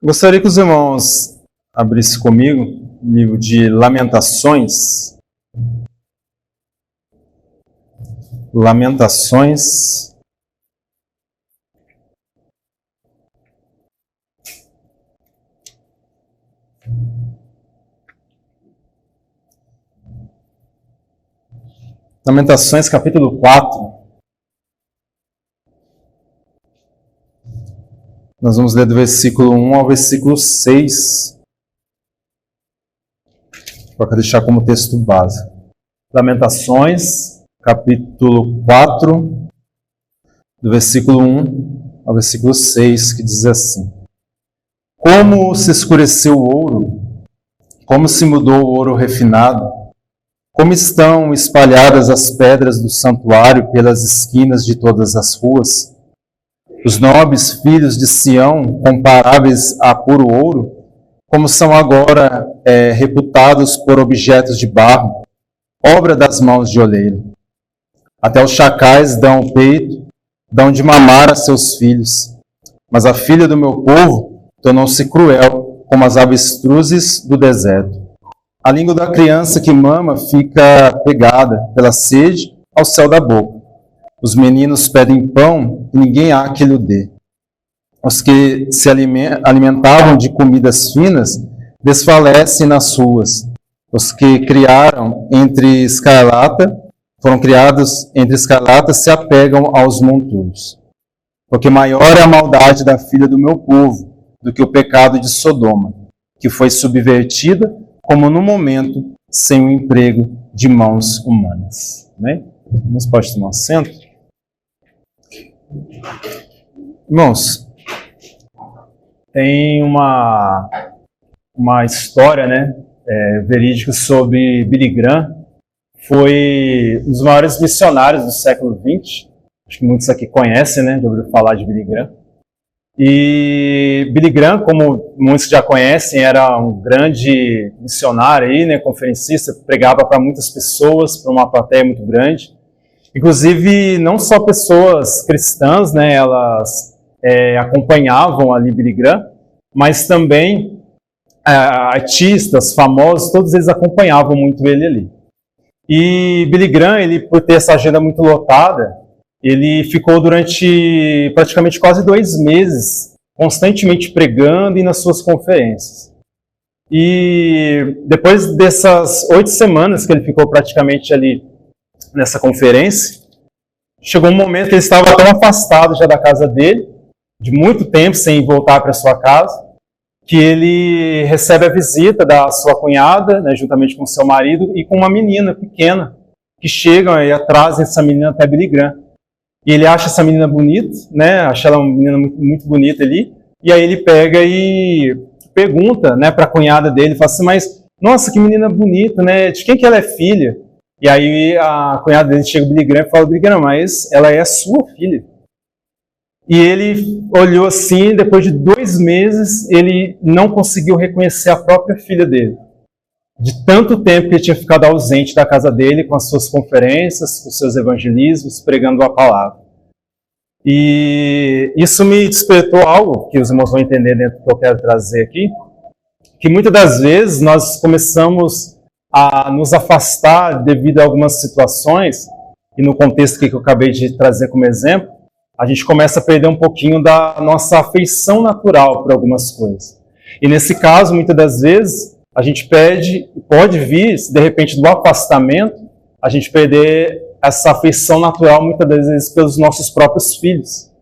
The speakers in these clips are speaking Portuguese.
Gostaria que os irmãos abrissem comigo o livro de Lamentações. Lamentações. Lamentações, capítulo 4. Nós vamos ler do versículo 1 ao versículo 6. Vou deixar como texto base. Lamentações, capítulo 4, do versículo 1 ao versículo 6, que diz assim: Como se escureceu o ouro, como se mudou o ouro refinado, como estão espalhadas as pedras do santuário pelas esquinas de todas as ruas. Os nobres filhos de Sião, comparáveis a puro ouro, como são agora reputados por objetos de barro, obra das mãos de oleiro. Até os chacais dão o peito, dão de mamar a seus filhos. Mas a filha do meu povo tornou-se cruel, como as avestruzes do deserto. A língua da criança que mama fica pegada pela sede ao céu da boca. Os meninos pedem pão e ninguém há que lhe dê. Os que se alimentavam de comidas finas desfalecem nas ruas. Os que foram criados entre escarlatas, se apegam aos monturos. Porque maior é a maldade da filha do meu povo do que o pecado de Sodoma, que foi subvertida como no momento sem o emprego de mãos humanas. Amém? Irmãos, pode tomar assento? Irmãos, tem uma história, verídica sobre Billy Graham. Foi um dos maiores missionários do século XX. Acho que muitos aqui conhecem, já ouviram falar de Billy Graham. E Billy Graham, como muitos já conhecem, era um grande missionário, conferencista, pregava para muitas pessoas, para uma plateia muito grande. Inclusive, não só pessoas cristãs, elas acompanhavam ali Billy Graham, mas também artistas famosos, todos eles acompanhavam muito ele ali. E Billy Graham, ele, por ter essa agenda muito lotada, ele ficou durante praticamente quase 2 meses constantemente pregando e nas suas conferências. E depois dessas 8 semanas que ele ficou praticamente ali nessa conferência, chegou um momento que ele estava tão afastado já da casa dele, de muito tempo sem voltar para sua casa, que ele recebe a visita da sua cunhada, juntamente com seu marido, e com uma menina pequena, que chegam e trazem essa menina até Billy Graham. E ele acha essa menina bonita, acha ela uma menina muito, muito bonita ali, e aí ele pega e pergunta para a cunhada dele, fala assim, mas, nossa, que menina bonita, de quem que ela é filha? E aí a cunhada dele chega ao Billy Graham e fala, Billy Graham, mas ela é a sua filha. E ele olhou assim, depois de 2 meses, ele não conseguiu reconhecer a própria filha dele. De tanto tempo que ele tinha ficado ausente da casa dele, com as suas conferências, com os seus evangelismos, pregando a palavra. E isso me despertou algo, que os irmãos vão entender dentro do que eu quero trazer aqui, que muitas das vezes nós começamos a nos afastar devido a algumas situações, e no contexto que eu acabei de trazer como exemplo, a gente começa a perder um pouquinho da nossa afeição natural por algumas coisas. E nesse caso, muitas das vezes, a gente pode vir, de repente, do afastamento, a gente perder essa afeição natural, muitas das vezes, pelos nossos próprios filhos.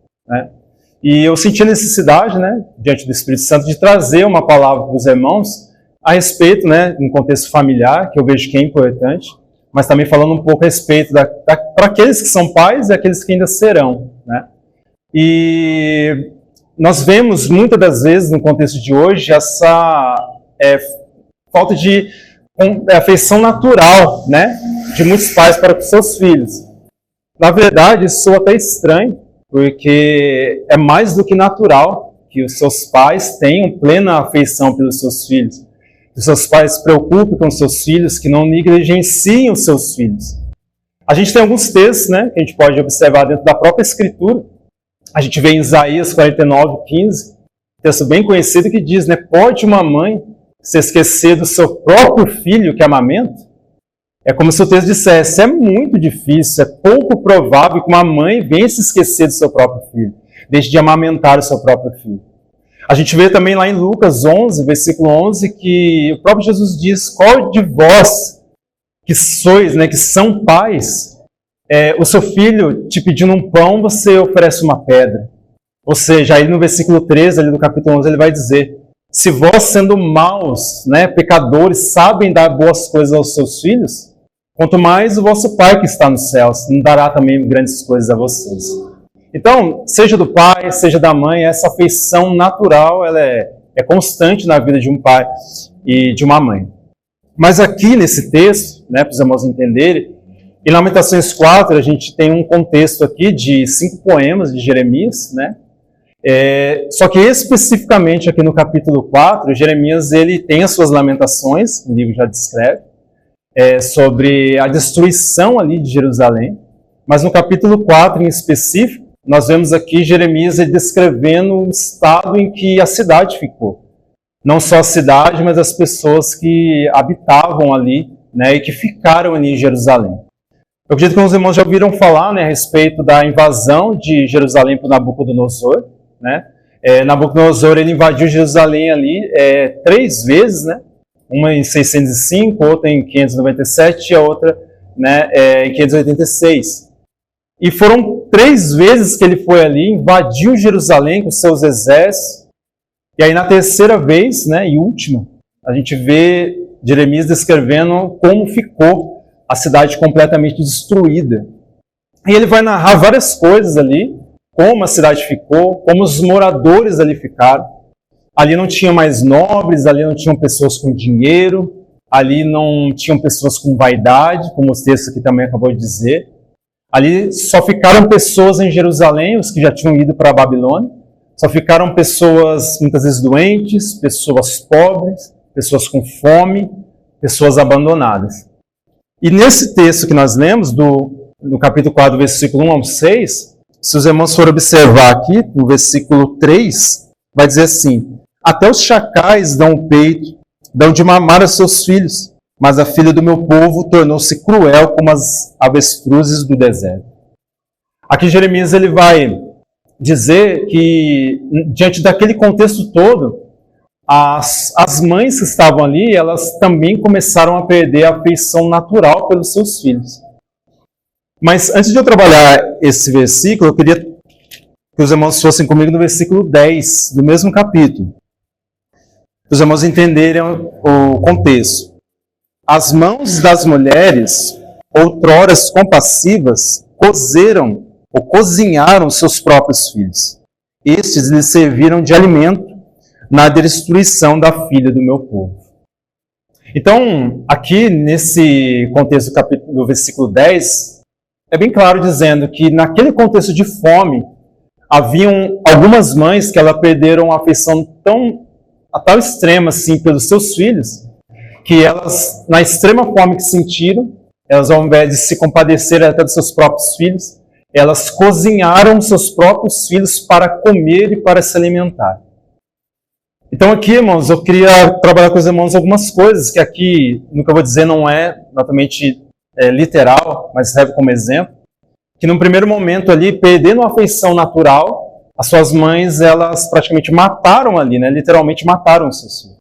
E eu senti a necessidade, diante do Espírito Santo, de trazer uma palavra para os irmãos a respeito, em contexto familiar, que eu vejo que é importante, mas também falando um pouco a respeito para aqueles que são pais e aqueles que ainda serão. E nós vemos, muitas das vezes, no contexto de hoje, essa falta de afeição natural, de muitos pais para com seus filhos. Na verdade, isso soa até estranho, porque é mais do que natural que os seus pais tenham plena afeição pelos seus filhos. Que os seus pais se preocupem com os seus filhos, que não negligenciem os seus filhos. A gente tem alguns textos, que a gente pode observar dentro da própria Escritura. A gente vê em Isaías 49:15, texto bem conhecido que diz, né, pode uma mãe se esquecer do seu próprio filho que amamenta? É como se o texto dissesse, é muito difícil, é pouco provável que uma mãe venha se esquecer do seu próprio filho, deixe de amamentar o seu próprio filho. A gente vê também lá em Lucas 11, versículo 11, que o próprio Jesus diz, qual de vós que sois, né, que são pais, o seu filho te pedindo um pão, você oferece uma pedra. Ou seja, aí no versículo 13 ali do capítulo 11 ele vai dizer, se vós sendo maus, né, pecadores, sabem dar boas coisas aos seus filhos, quanto mais o vosso Pai que está nos céus não dará também grandes coisas a vocês. Então, seja do pai, seja da mãe, essa afeição natural ela é constante na vida de um pai e de uma mãe. Mas aqui nesse texto, né, para os irmãos entenderem, em Lamentações 4 a gente tem um contexto aqui de 5 poemas de Jeremias, né? Só que especificamente aqui no capítulo 4, Jeremias ele tem as suas lamentações, o livro já descreve, sobre a destruição ali de Jerusalém, mas no capítulo 4 em específico, nós vemos aqui Jeremias descrevendo o estado em que a cidade ficou. Não só a cidade, mas as pessoas que habitavam ali, né, e que ficaram ali em Jerusalém. Eu acredito que os irmãos já ouviram falar, né, a respeito da invasão de Jerusalém por Nabucodonosor. Né? Nabucodonosor ele invadiu Jerusalém ali 3 vezes, né? Uma em 605, outra em 597 e a outra, né, em 586. E foram 3 vezes que ele foi ali, invadiu Jerusalém com seus exércitos. E aí na terceira vez, né, e última, a gente vê Jeremias descrevendo como ficou a cidade completamente destruída. E ele vai narrar várias coisas ali, como a cidade ficou, como os moradores ali ficaram. Ali não tinha mais nobres, ali não tinham pessoas com dinheiro, ali não tinham pessoas com vaidade, como o texto aqui também acabou de dizer. Ali só ficaram pessoas em Jerusalém, os que já tinham ido para a Babilônia. Só ficaram pessoas muitas vezes doentes, pessoas pobres, pessoas com fome, pessoas abandonadas. E nesse texto que nós lemos, do capítulo 4, versículo 1 ao 6, se os irmãos forem observar aqui, no versículo 3, vai dizer assim, até os chacais dão o peito, dão de mamar a seus filhos, mas a filha do meu povo tornou-se cruel como as avestruzes do deserto. Aqui Jeremias ele vai dizer que, diante daquele contexto todo, as mães que estavam ali, elas também começaram a perder a afeição natural pelos seus filhos. Mas antes de eu trabalhar esse versículo, eu queria que os irmãos fossem comigo no versículo 10, do mesmo capítulo. Para os irmãos entenderem o contexto. As mãos das mulheres, outroras compassivas, cozeram ou cozinharam seus próprios filhos. Estes lhes serviram de alimento na destruição da filha do meu povo. Então, aqui nesse contexto do versículo 10, é bem claro dizendo que naquele contexto de fome, haviam algumas mães que elas perderam a afeição a tal extrema assim, pelos seus filhos, que elas, na extrema fome que sentiram, elas ao invés de se compadecerem até dos seus próprios filhos, elas cozinharam seus próprios filhos para comer e para se alimentar. Então aqui, irmãos, eu queria trabalhar com os irmãos algumas coisas que aqui, no que eu vou dizer, não é exatamente literal, mas serve como exemplo, que num primeiro momento ali, perdendo a afeição natural, as suas mães, elas praticamente mataram ali, né? Literalmente mataram os seus filhos.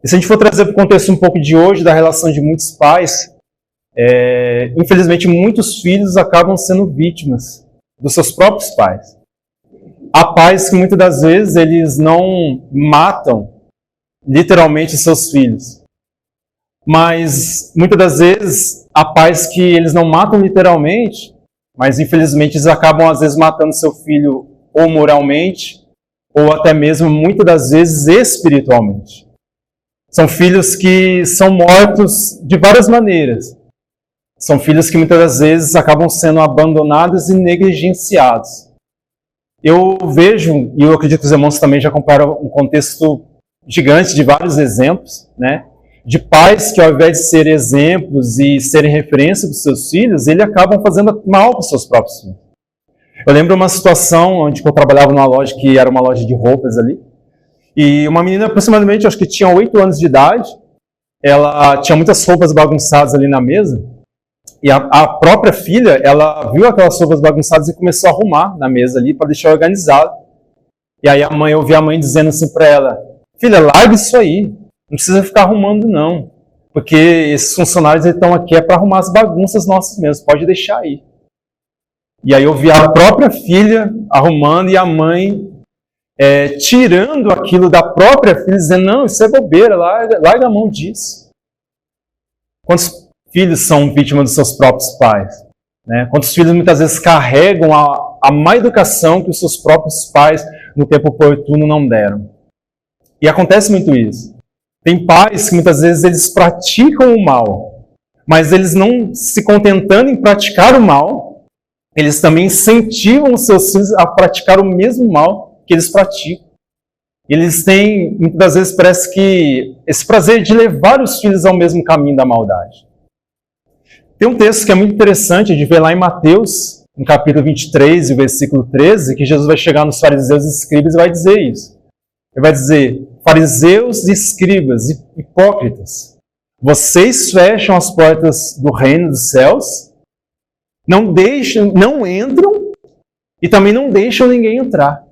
E se a gente for trazer para o contexto um pouco de hoje, da relação de muitos pais, infelizmente muitos filhos acabam sendo vítimas dos seus próprios pais. Há pais que muitas das vezes eles não matam literalmente seus filhos. Mas muitas das vezes há pais que eles não matam literalmente, mas infelizmente eles acabam às vezes matando seu filho ou moralmente, ou até mesmo muitas das vezes espiritualmente. São filhos que são mortos de várias maneiras. São filhos que muitas das vezes acabam sendo abandonados e negligenciados. Eu vejo, e eu acredito que os irmãos também já compraram um contexto gigante de vários exemplos, né? De pais que ao invés de serem exemplos e serem referência para os seus filhos, eles acabam fazendo mal para os seus próprios filhos. Eu lembro uma situação onde eu trabalhava numa loja que era uma loja de roupas ali, E uma menina aproximadamente, acho que tinha 8 anos de idade, ela tinha muitas roupas bagunçadas ali na mesa, e a própria filha, ela viu aquelas roupas bagunçadas e começou a arrumar na mesa ali para deixar organizado. E aí eu ouvi a mãe dizendo assim para ela: filha, larga isso aí, não precisa ficar arrumando não, porque esses funcionários estão aqui para arrumar as bagunças nossas mesmo, pode deixar aí. E aí eu vi a própria filha arrumando e a mãe tirando aquilo da própria filha, dizendo: não, isso é bobeira, larga a mão disso. Quantos filhos são vítimas dos seus próprios pais? Né? Quantos filhos muitas vezes carregam a má educação que os seus próprios pais no tempo oportuno não deram? E acontece muito isso. Tem pais que muitas vezes eles praticam o mal, mas eles não se contentando em praticar o mal, eles também incentivam os seus filhos a praticar o mesmo mal que eles praticam. Eles têm, muitas vezes, parece que esse prazer de levar os filhos ao mesmo caminho da maldade. Tem um texto que é muito interessante de ver lá em Mateus, no capítulo 23, o versículo 13, que Jesus vai chegar nos fariseus e escribas e vai dizer isso. Ele vai dizer: fariseus e escribas, hipócritas, vocês fecham as portas do reino dos céus, não entram e também não deixam ninguém entrar.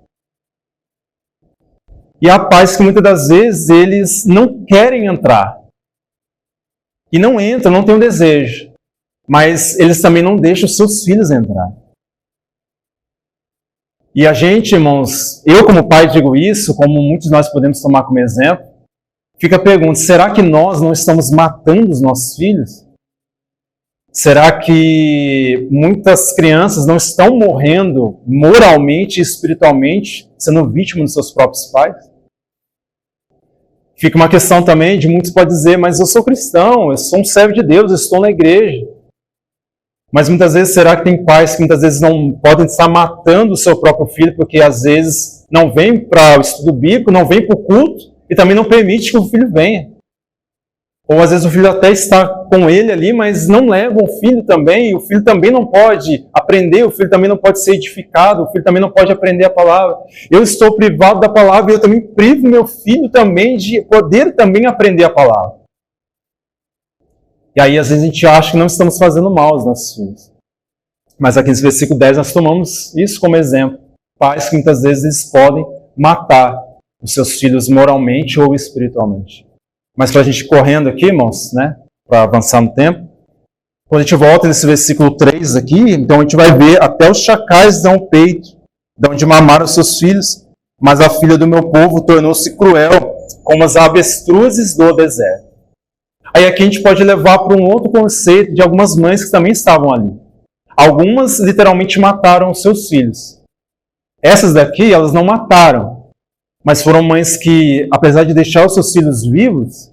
E há pais que muitas das vezes eles não querem entrar. E não entram, não têm o desejo. Mas eles também não deixam os seus filhos entrar. E a gente, irmãos, eu como pai digo isso, como muitos de nós podemos tomar como exemplo, fica a pergunta: será que nós não estamos matando os nossos filhos? Será que muitas crianças não estão morrendo moralmente e espiritualmente, sendo vítimas dos seus próprios pais? Fica uma questão também de muitos podem dizer: mas eu sou cristão, eu sou um servo de Deus, eu estou na igreja. Mas muitas vezes, será que tem pais que muitas vezes não podem estar matando o seu próprio filho porque às vezes não vem para o estudo bíblico, não vem para o culto e também não permite que o filho venha? Ou às vezes o filho até está com ele ali, mas não leva o filho também, e o filho também não pode aprender, o filho também não pode ser edificado, o filho também não pode aprender a palavra. Eu estou privado da palavra e eu também privo meu filho também de poder também aprender a palavra. E aí às vezes a gente acha que não estamos fazendo mal aos nossos filhos. Mas aqui nesse versículo 10 nós tomamos isso como exemplo. Pais que muitas vezes eles podem matar os seus filhos moralmente ou espiritualmente. Mas para a gente correndo aqui, irmãos, né, para avançar no tempo, quando a gente volta nesse versículo 3 aqui, então a gente vai ver: até os chacais dão peito, dão de mamar os seus filhos, mas a filha do meu povo tornou-se cruel, como as avestruzes do deserto. Aí aqui a gente pode levar para um outro conceito de algumas mães que também estavam ali. Algumas literalmente mataram os seus filhos. Essas daqui, elas não mataram. Mas foram mães que, apesar de deixar os seus filhos vivos,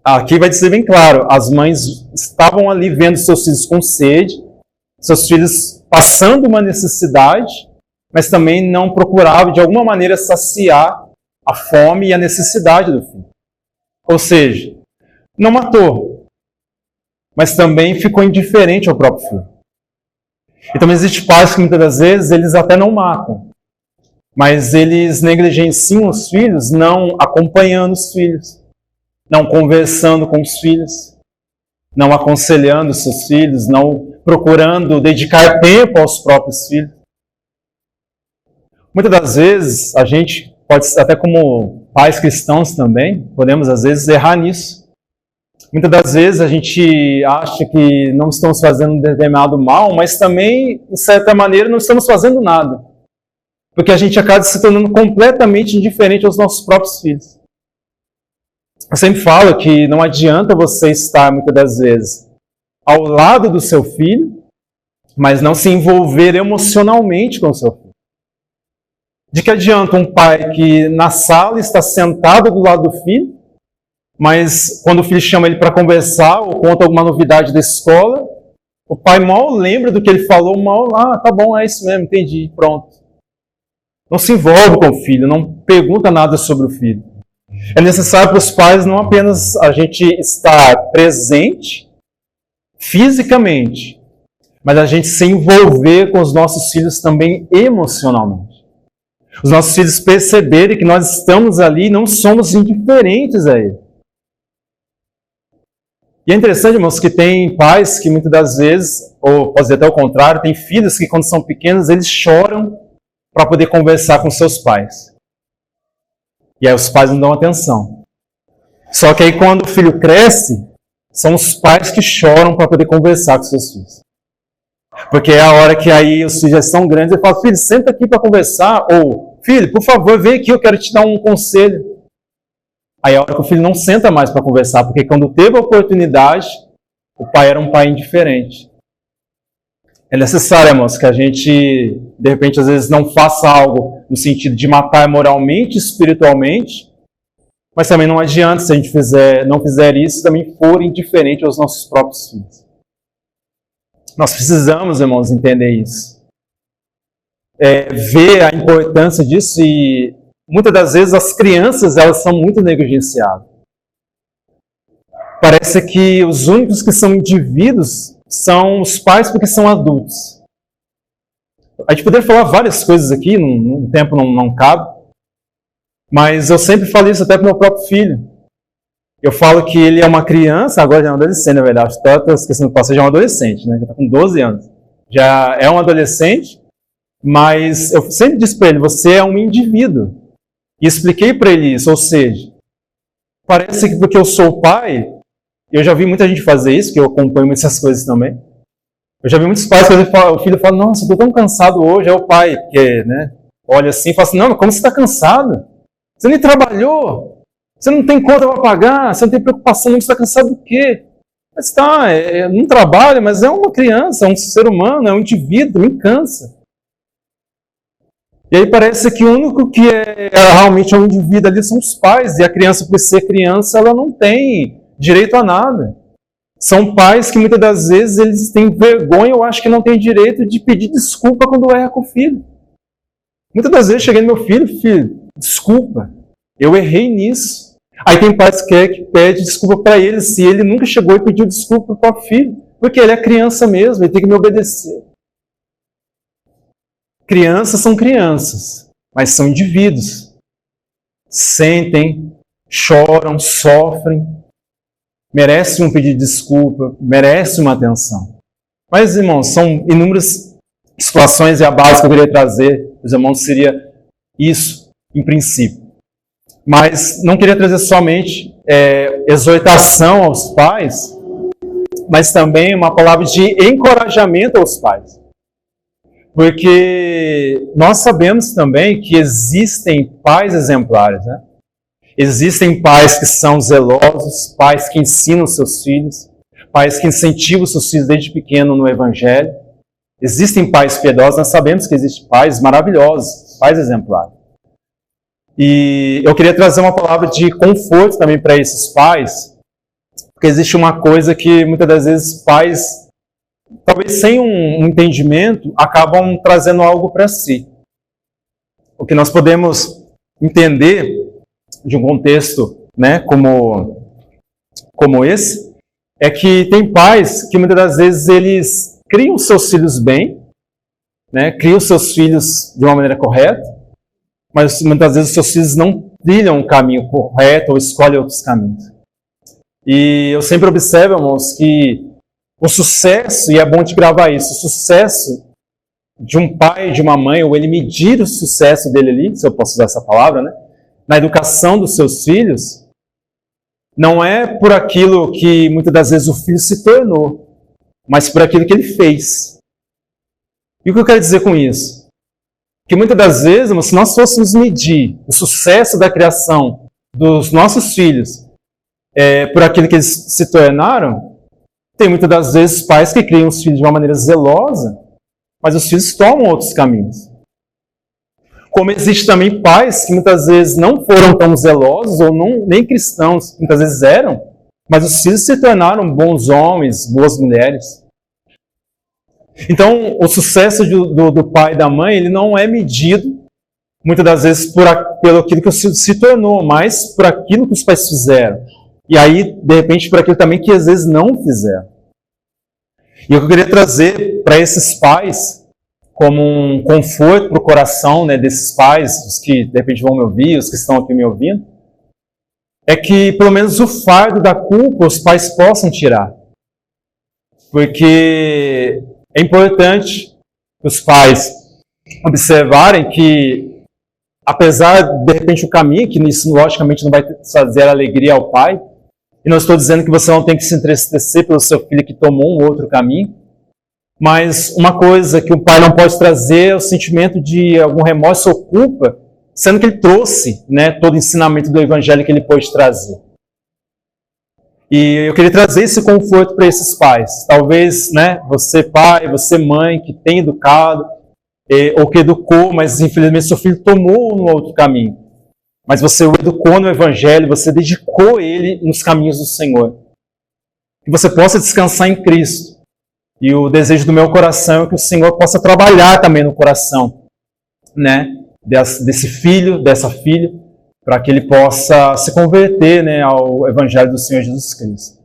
aqui vai dizer bem claro: as mães estavam ali vendo seus filhos com sede, seus filhos passando uma necessidade, mas também não procuravam de alguma maneira saciar a fome e a necessidade do filho. Ou seja, não matou, mas também ficou indiferente ao próprio filho. Então existem pais que muitas das vezes eles até não matam, mas eles negligenciam os filhos, não acompanhando os filhos, não conversando com os filhos, não aconselhando os seus filhos, não procurando dedicar tempo aos próprios filhos. Muitas das vezes, a gente pode, até como pais cristãos também, podemos às vezes errar nisso. Muitas das vezes a gente acha que não estamos fazendo um determinado mal, mas também, de certa maneira, não estamos fazendo nada. Porque a gente acaba se tornando completamente indiferente aos nossos próprios filhos. Eu sempre falo que não adianta você estar, muitas das vezes, ao lado do seu filho, mas não se envolver emocionalmente com o seu filho. De que adianta um pai que na sala está sentado do lado do filho, mas quando o filho chama ele para conversar ou conta alguma novidade da escola, o pai mal lembra do que ele falou, tá bom, é isso mesmo, entendi, pronto. Não se envolve com o filho, não pergunta nada sobre o filho. É necessário para os pais não apenas a gente estar presente fisicamente, mas a gente se envolver com os nossos filhos também emocionalmente. Os nossos filhos perceberem que nós estamos ali e não somos indiferentes a ele. E é interessante, irmãos, que tem pais que muitas das vezes, ou pode dizer até o contrário, tem filhos que quando são pequenos, eles choram para poder conversar com seus pais. E aí os pais não dão atenção. Só que aí quando o filho cresce, são os pais que choram para poder conversar com seus filhos. Porque é a hora que aí os filhos já são grandes, ele fala, filho, senta aqui para conversar, ou, filho, por favor, vem aqui, eu quero te dar um conselho. Aí é a hora que o filho não senta mais para conversar, porque quando teve a oportunidade, o pai era um pai indiferente. É necessário, irmãos, que a gente, de repente, às vezes não faça algo no sentido de matar moralmente, espiritualmente, mas também não adianta, se a gente não fizer isso, também for indiferente aos nossos próprios filhos. Nós precisamos, irmãos, entender isso. Ver a importância disso e muitas das vezes as crianças elas são muito negligenciadas. Parece que os únicos que são indivíduos são os pais porque são adultos. A gente poderia falar várias coisas aqui, no tempo não cabe, mas eu sempre falo isso até para o meu próprio filho. Eu falo que ele é uma criança, agora já é um adolescente, na verdade. Estou esquecendo de passar, já é um adolescente, né? Já está com 12 anos. Já é um adolescente, mas eu sempre disse para ele, você é um indivíduo. E expliquei para ele isso, ou seja, parece que porque eu sou o pai, eu já vi muita gente fazer isso, que eu acompanho muitas coisas também. Eu já vi muitos pais que o filho fala, nossa, eu estou tão cansado hoje, é o pai, que olha assim e fala assim, não, mas como você está cansado? Você nem trabalhou, você não tem conta para pagar, você não tem preocupação, você está cansado do quê? Mas não trabalha, mas é uma criança, é um ser humano, é um indivíduo, me cansa. E aí parece que o único que realmente um indivíduo ali são os pais, e a criança, por ser criança, ela não tem direito a nada. São pais que muitas das vezes eles têm vergonha, eu acho que não têm direito de pedir desculpa quando erra com o filho. Muitas das vezes cheguei no meu filho, desculpa, eu errei nisso. Aí tem pais que pedem desculpa para ele, se ele nunca chegou e pediu desculpa para o próprio filho, porque ele é criança mesmo, ele tem que me obedecer. Crianças são crianças, mas são indivíduos. Sentem, choram, sofrem, merecem um pedido de desculpa, merecem uma atenção. Mas, irmãos, são inúmeras situações e a base que eu queria trazer, os irmãos, seria isso, em princípio. Mas não queria trazer somente exortação aos pais, mas também uma palavra de encorajamento aos pais. Porque nós sabemos também que existem pais exemplares, né? Existem pais que são zelosos, pais que ensinam seus filhos, pais que incentivam seus filhos desde pequeno no Evangelho. Existem pais piedosos, nós sabemos que existem pais maravilhosos, pais exemplares. E eu queria trazer uma palavra de conforto também para esses pais, porque existe uma coisa que muitas das vezes pais, talvez sem um entendimento, acabam trazendo algo para si. O que nós podemos entender de um contexto, né, como esse, é que tem pais que muitas das vezes eles criam seus filhos bem, né, criam seus filhos de uma maneira correta, mas muitas vezes os seus filhos não trilham o caminho correto ou escolhem outros caminhos. E eu sempre observo, irmãos, que o sucesso, e é bom de gravar isso, o sucesso de um pai e de uma mãe, ou ele medir o sucesso dele ali, se eu posso usar essa palavra, né, na educação dos seus filhos, não é por aquilo que muitas das vezes o filho se tornou, mas por aquilo que ele fez. E o que eu quero dizer com isso? Que muitas das vezes, se nós fôssemos medir o sucesso da criação dos nossos filhos por aquilo que eles se tornaram, tem muitas das vezes pais que criam os filhos de uma maneira zelosa, mas os filhos tomam outros caminhos. Como existe também pais que muitas vezes não foram tão zelosos, ou nem cristãos, muitas vezes eram, mas os filhos se tornaram bons homens, boas mulheres. Então, o sucesso do pai e da mãe, ele não é medido, muitas das vezes, pelo aquilo que o filho se tornou, mas por aquilo que os pais fizeram. E aí, de repente, por aquilo também que às vezes não fizeram. E o que eu queria trazer para esses pais como um conforto para o coração, né, desses pais, os que de repente vão me ouvir, os que estão aqui me ouvindo, é que pelo menos o fardo da culpa os pais possam tirar. Porque é importante os pais observarem que, apesar de repente o caminho, que isso logicamente não vai trazer alegria ao pai, e não estou dizendo que você não tem que se entristecer pelo seu filho que tomou um outro caminho, mas uma coisa que o pai não pode trazer é o sentimento de algum remorso ou culpa, sendo que ele trouxe, né, todo o ensinamento do evangelho que ele pôde trazer. E eu queria trazer esse conforto para esses pais. Talvez, né, você pai, você mãe, que tem educado, ou que educou, mas infelizmente seu filho tomou um outro caminho. Mas você o educou no evangelho, você dedicou ele nos caminhos do Senhor. Que você possa descansar em Cristo. E o desejo do meu coração é que o Senhor possa trabalhar também no coração, né, desse filho, dessa filha, para que ele possa se converter, né, ao Evangelho do Senhor Jesus Cristo.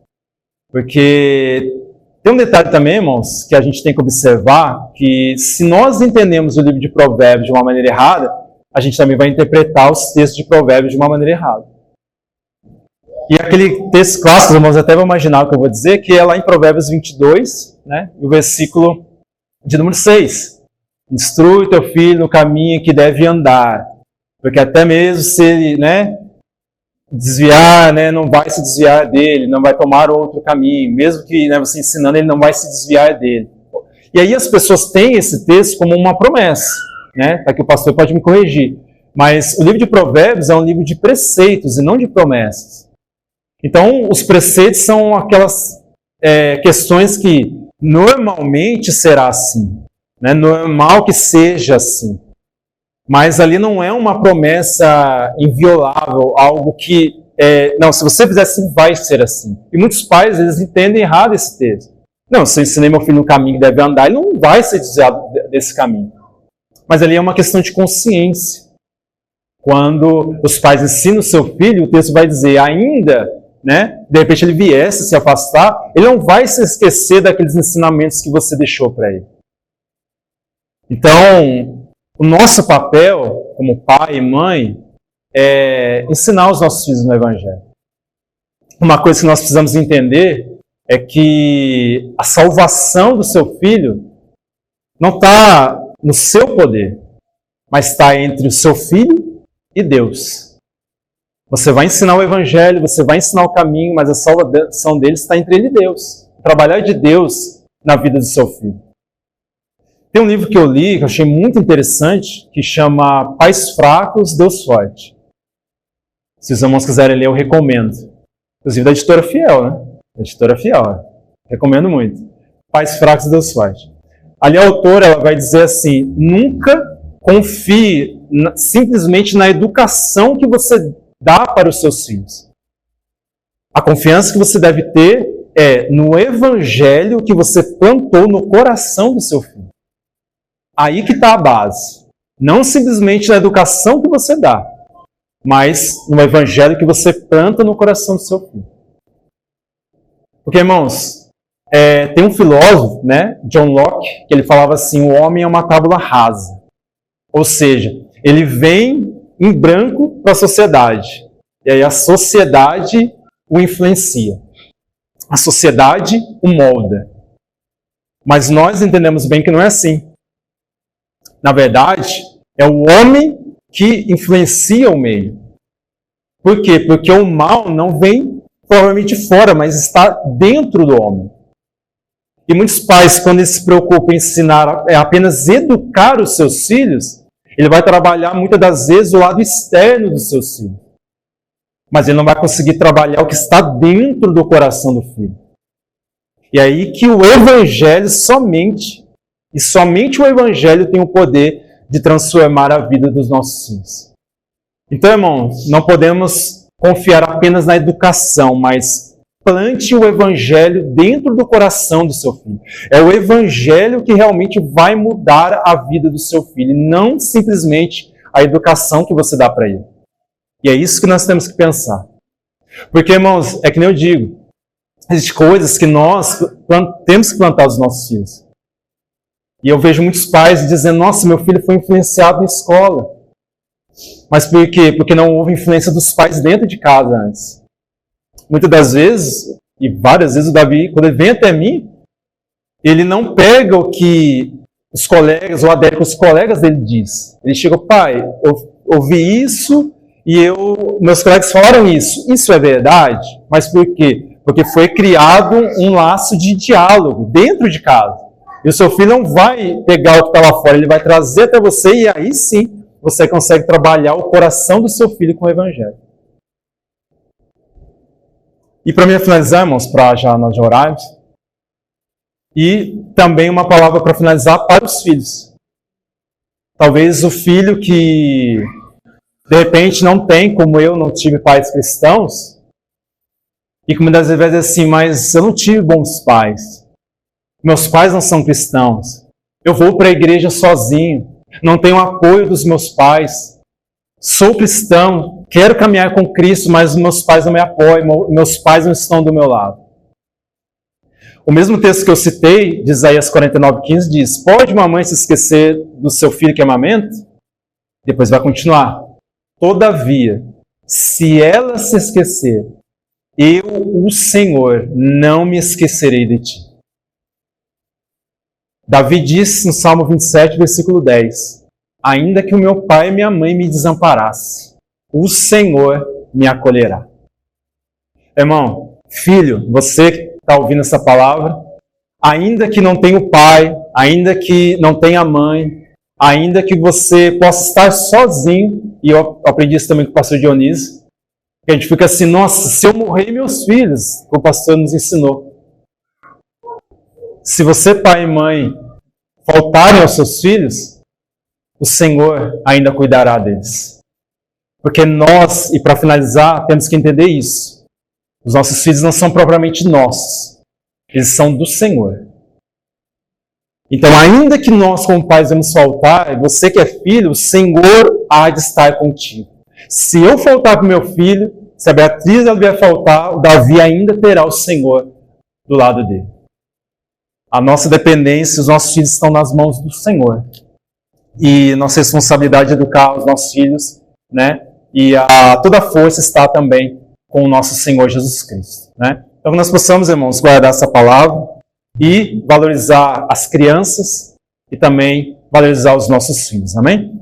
Porque tem um detalhe também, irmãos, que a gente tem que observar, que se nós entendemos o livro de Provérbios de uma maneira errada, a gente também vai interpretar os textos de Provérbios de uma maneira errada. E aquele texto clássico, irmãos, até vão imaginar o que eu vou dizer, que é lá em Provérbios 22, né, o versículo de número 6. Instrui teu filho no caminho que deve andar, porque até mesmo se ele, né, desviar, né, não vai se desviar dele, não vai tomar outro caminho, mesmo que, né, você ensinando, ele não vai se desviar dele. E aí as pessoas têm esse texto como uma promessa, né, para que o pastor pode me corrigir. Mas o livro de Provérbios é um livro de preceitos e não de promessas. Então, os preceitos são aquelas questões que normalmente será assim, né? Normal que seja assim. Mas ali não é uma promessa inviolável, algo que, não, se você fizer assim, vai ser assim. E muitos pais, eles entendem errado esse texto. Não, se eu ensinei meu filho no caminho que deve andar, ele não vai ser desviado desse caminho. Mas ali é uma questão de consciência. Quando os pais ensinam o seu filho, o texto vai dizer, ainda, né, de repente ele viesse a se afastar, ele não vai se esquecer daqueles ensinamentos que você deixou para ele. Então, o nosso papel, como pai e mãe, é ensinar os nossos filhos no Evangelho. Uma coisa que nós precisamos entender é que a salvação do seu filho não está no seu poder, mas está entre o seu filho e Deus. Você vai ensinar o Evangelho, você vai ensinar o caminho, mas a salvação dele está entre ele e Deus. O trabalhar de Deus na vida do seu filho. Tem um livro que eu li, que eu achei muito interessante, que chama Pais Fracos, Deus Forte. Se os irmãos quiserem ler, eu recomendo. Inclusive da editora Fiel, né? Da editora Fiel. Recomendo muito. Pais Fracos, Deus Forte. Ali a autora ela vai dizer assim, nunca confie simplesmente na educação que você dá para os seus filhos. A confiança que você deve ter é no Evangelho que você plantou no coração do seu filho. Aí que está a base. Não simplesmente na educação que você dá, mas no Evangelho que você planta no coração do seu filho. Porque, irmãos, tem um filósofo, né, John Locke, que ele falava assim, o homem é uma tábula rasa. Ou seja, ele vem em branco para a sociedade. E aí a sociedade o influencia. A sociedade o molda. Mas nós entendemos bem que não é assim. Na verdade, é o homem que influencia o meio. Por quê? Porque o mal não vem provavelmente fora, mas está dentro do homem. E muitos pais, quando eles se preocupam em ensinar, apenas educar os seus filhos, ele vai trabalhar muitas das vezes o lado externo dos seus filhos. Mas ele não vai conseguir trabalhar o que está dentro do coração do filho. E aí que o Evangelho somente o Evangelho tem o poder de transformar a vida dos nossos filhos. Então, irmãos, não podemos confiar apenas na educação, mas plante o Evangelho dentro do coração do seu filho. É o Evangelho que realmente vai mudar a vida do seu filho, não simplesmente a educação que você dá para ele. E é isso que nós temos que pensar. Porque, irmãos, é que nem eu digo, existem coisas que nós temos que plantar aos nossos filhos. E eu vejo muitos pais dizendo, nossa, meu filho foi influenciado na escola. Mas por quê? Porque não houve influência dos pais dentro de casa antes. Muitas das vezes, e várias vezes o Davi, quando ele vem até mim, ele não pega o que os colegas, ou adere com os colegas dele diz. Ele chega, pai, eu ouvi isso e meus colegas falaram isso. Isso é verdade? Mas por quê? Porque foi criado um laço de diálogo dentro de casa. E o seu filho não vai pegar o que está lá fora, ele vai trazer até você e aí sim você consegue trabalhar o coração do seu filho com o Evangelho. E para mim finalizar, irmãos, para já nós orarmos, e também uma palavra para finalizar para os filhos. Talvez o filho que de repente não tem, como eu não tive pais cristãos, e que muitas vezes é assim, mas eu não tive bons pais. Meus pais não são cristãos. Eu vou para a igreja sozinho. Não tenho apoio dos meus pais. Sou cristão, quero caminhar com Cristo, mas meus pais não me apoiam, meus pais não estão do meu lado. O mesmo texto que eu citei, de Isaías 49:15, diz, pode uma mãe se esquecer do seu filho que amamenta? Depois vai continuar. Todavia, se ela se esquecer, eu, o Senhor, não me esquecerei de ti. Davi disse no Salmo 27, versículo 10, ainda que o meu pai e minha mãe me desamparassem, o Senhor me acolherá. Irmão, filho, você que está ouvindo essa palavra, ainda que não tenha o pai, ainda que não tenha a mãe, ainda que você possa estar sozinho, e eu aprendi isso também com o pastor Dionísio, que a gente fica assim, nossa, se eu morrer, meus filhos, como o pastor nos ensinou. Se você, pai e mãe, faltarem aos seus filhos, o Senhor ainda cuidará deles. Porque nós, e para finalizar, temos que entender isso. Os nossos filhos não são propriamente nossos. Eles são do Senhor. Então, ainda que nós, como pais, vamos faltar, você que é filho, o Senhor há de estar contigo. Se eu faltar para o meu filho, se a Beatriz vier faltar, o Davi ainda terá o Senhor do lado dele. A nossa dependência, os nossos filhos estão nas mãos do Senhor. E nossa responsabilidade é educar os nossos filhos, né? E toda a força está também com o nosso Senhor Jesus Cristo, né? Então que nós possamos, irmãos, guardar essa palavra e valorizar as crianças e também valorizar os nossos filhos. Amém?